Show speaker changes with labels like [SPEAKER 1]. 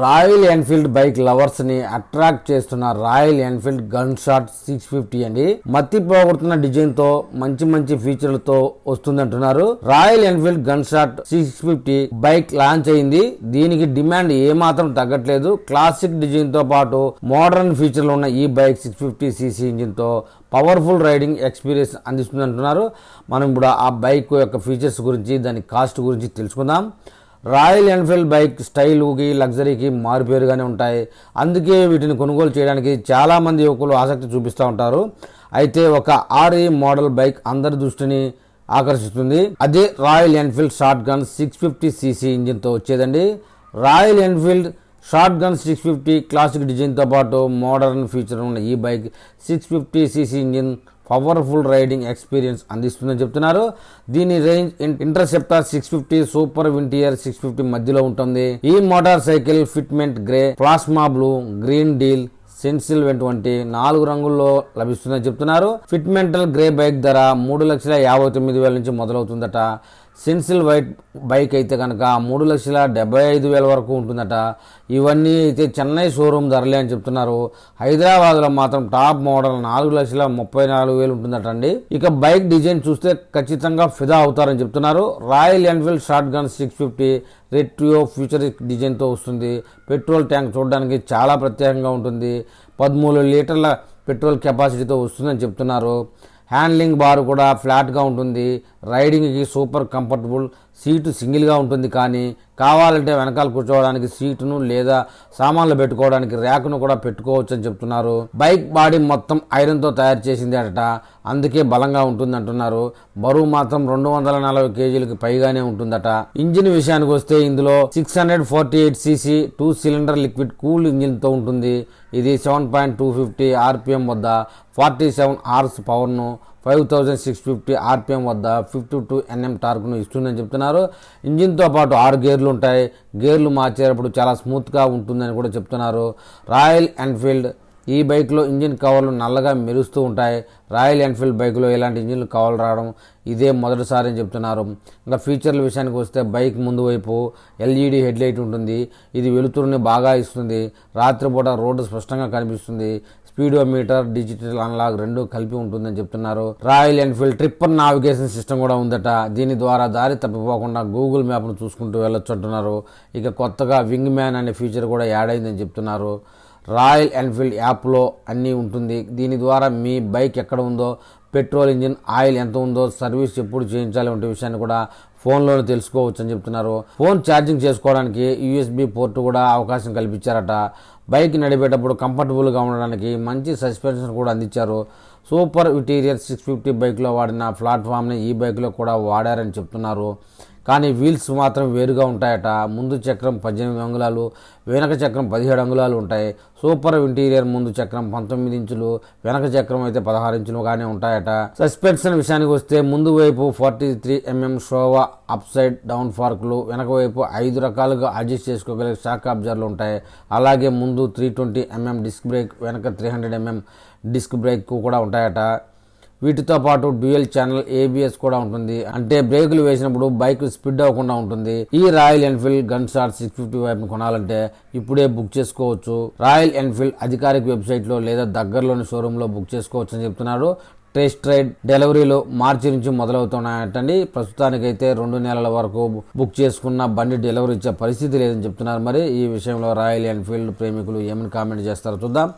[SPEAKER 1] Royal Enfield bike lovers ని attract చేస్తున్న Royal Enfield gun shot 650 అండి. మత్తి పోగొడుతున్న డిజైన్ తో మంచి మంచి ఫీచర్లతో వస్తుందంటున్నారు. Royal Enfield gun shot 650 bike launch అయింది. దీనికి డిమాండ్ ఏమాత్రం తగ్గట్లేదు. క్లాసిక్ డిజైన్ తో పాటు మోడర్న్ ఫీచర్లు ఉన్న ఈ బైక్ 650 cc ఇంజిన్ తో పవర్ఫుల్ రైడింగ్ ఎక్స్పీరియన్స్ అందిస్తుందంటున్నారు. మనం ఇప్పుడు ఆ బైక్ యొక్క ఫీచర్స్ గురించి, దాని కాస్ట్ గురించి తెలుసుకుందాం. రాయల్ ఎన్ఫీల్డ్ బైక్ స్టైల్కి, లగ్జరీకి మారుపేరుగానే ఉంటాయి. అందుకే వీటిని కొనుగోలు చేయడానికి చాలామంది యువకులు ఆసక్తి చూపిస్తూ ఉంటారు. అయితే ఒక ఆర్ఈ మోడల్ బైక్ అందరి దృష్టిని ఆకర్షిస్తుంది. అదే Royal Enfield short gun 650 cc ఇంజిన్తో వచ్చేదండి. Royal Enfield short gun 650 classic డిజైన్తో పాటు మోడర్న్ ఫీచర్ ఉన్న ఈ bike 650 cc engine powerful riding experience అందిస్తుందని చెప్తున్నారు. దీని రేంజ్ ఇంటర్సెప్టర్ 650, సూపర్ వింటియర్ 650 మధ్యలో ఉంటుంది. ఈ motor cycle fitment grey, plasma blue, green deal, stencil వంటి 4 రంగుల్లో లభిస్తుందని చెప్తున్నారు. ఫిట్మెంటల్ గ్రే బైక్ ధర 3,59,000 నుంచి మొదలవుతుందట. సెన్సిల్ వైట్ బైక్ అయితే కనుక 3,75,000 వరకు ఉంటుందట. ఇవన్నీ అయితే చెన్నై షోరూమ్ ధరలే అని చెప్తున్నారు. హైదరాబాద్లో మాత్రం టాప్ మోడల్ 4,34,000 ఉంటుందట అండి. ఇక బైక్ డిజైన్ చూస్తే ఖచ్చితంగా ఫిదా అవుతారని చెప్తున్నారు. Royal Enfield short gun 650 retro futuristic డిజైన్తో వస్తుంది. పెట్రోల్ ట్యాంక్ చూడడానికి చాలా ప్రత్యేకంగా ఉంటుంది. 13 లీటర్ల పెట్రోల్ కెపాసిటీతో వస్తుందని చెప్తున్నారు. హ్యాండ్లింగ్ బార్ కూడా ఫ్లాట్గా ఉంటుంది. రైడింగ్కి సూపర్ కంఫర్టబుల్. సీటు సింగిల్గా ఉంటుంది, కానీ కావాలంటే వెనకాల కూర్చోవడానికి సీటును లేదా సామాన్లు పెట్టుకోవడానికి ర్యాక్ను కూడా పెట్టుకోవచ్చు అని చెప్తున్నారు. బైక్ బాడీ మొత్తం ఐరన్తో తయారు చేసింది అట, అందుకే బలంగా ఉంటుంది అంటున్నారు. బరువు మాత్రం 240 kgలకు పైగానే ఉంటుందట. ఇంజిన్ విషయానికి వస్తే ఇందులో 648 cc 2 సిలిండర్ లిక్విడ్ కూల్ ఇంజిన్తో ఉంటుంది. ఇది 7.250 RPM వద్ద 47 హార్స్ పవర్ను, 5,650 RPM వద్ద 52 Nm టార్క్ను ఇస్తుందని చెప్తున్నారు. ఇంజిన్తో పాటు 6 గేర్లు ఉంటాయి. గేర్లు మార్చేటప్పుడు చాలా స్మూత్గా ఉంటుందని కూడా చెప్తున్నారు. రాయల్ ఎన్ఫీల్డ్ ఈ బైక్లో ఇంజిన్ కవర్లు నల్లగా మెరుస్తూ ఉంటాయి. రాయల్ ఎన్ఫీల్డ్ బైక్లో ఇలాంటి ఇంజిన్లు కవర్లు రావడం ఇదే మొదటిసారి అని చెప్తున్నారు. ఇంకా ఫీచర్ల విషయానికి వస్తే బైక్ ముందు వైపు LED హెడ్లైట్ ఉంటుంది. ఇది వెలుతురుని బాగా ఇస్తుంది. రాత్రిపూట రోడ్డు స్పష్టంగా కనిపిస్తుంది. స్పీడోమీటర్, డిజిటల్ అన్లాగ్ రెండూ కలిపి ఉంటుందని చెప్తున్నారు. Royal Enfield tripper navigation system కూడా ఉందట. దీని ద్వారా దారి తప్పిపోకుండా గూగుల్ మ్యాప్ను చూసుకుంటూ వెళ్ళొచ్చు అంటున్నారు. ఇక కొత్తగా వింగ్ మ్యాన్ అనే ఫీచర్ కూడా యాడ్ అయిందని చెప్తున్నారు. రాయల్ ఎన్ఫీల్డ్ యాప్లో అన్నీ ఉంటుంది. దీని ద్వారా మీ బైక్ ఎక్కడ ఉందో, పెట్రోల్, ఇంజిన్ ఆయిల్ ఎంత ఉందో, సర్వీస్ ఎప్పుడు చేయించాలి వంటి విషయాన్ని కూడా ఫోన్లోనే తెలుసుకోవచ్చు అని చెప్తున్నారు. ఫోన్ ఛార్జింగ్ చేసుకోవడానికి USB పోర్టు కూడా అవకాశం కల్పించారట. బైక్ నడిపేటప్పుడు కంఫర్టబుల్గా ఉండడానికి మంచి సస్పెన్షన్ కూడా అందించారు. సూపర్ విటీరియర్ 650 బైక్లో వాడిన ప్లాట్ఫామ్ని ఈ బైక్లో కూడా వాడారని చెప్తున్నారు. కానీ వీల్స్ మాత్రం వేరుగా ఉంటాయట. ముందు చక్రం 18 అంగుళాలు, వెనక చక్రం 17 అంగుళాలు ఉంటాయి. సూపర్ ఇంటీరియర్ ముందు చక్రం 19 ఇంచులు, వెనక చక్రం అయితే 16 ఇంచులుగానే ఉంటాయట. సస్పెన్షన్ విషయానికి వస్తే ముందు వైపు 43 mm Showa upside down ఫార్క్లు, వెనక వైపు 5 రకాలుగా అడ్జస్ట్ చేసుకోగలిగే షాక్ అబ్జర్వర్లు ఉంటాయి. అలాగే ముందు 320 mm డిస్క్ బ్రేక్, వెనక 300 mm డిస్క్ బ్రేక్ కూడా ఉంటాయట. వీటితో పాటు డ్యూయల్ ఛానల్ ABS కూడా ఉంటుంది. అంటే బ్రేకులు వేసినప్పుడు బైక్ స్పీడ్ అవ్వకుండా ఉంటుంది. ఈ రాయల్ ఎన్ఫీల్డ్ గన్ షాట్ 650 వైపును కొనాలంటే ఇప్పుడే బుక్ చేసుకోవచ్చు. రాయల్ ఎన్ఫీల్డ్ అధికారిక వెబ్సైట్లో లేదా దగ్గరలోని షోరూంలో బుక్ చేసుకోవచ్చు అని చెప్తున్నారు. టెస్ట్ రైడ్ డెలివరీలు మార్చి నుంచి మొదలవుతున్నాయటండి. ప్రస్తుతానికైతే 2 నెలల వరకు బుక్ చేసుకున్న బండి డెలివరీ ఇచ్చే పరిస్థితి లేదని చెప్తున్నారు. మరి ఈ విషయంలో రాయల్ ఎన్ఫీల్డ్ ప్రేమికులు ఏమని కామెంట్ చేస్తారో చూద్దాం.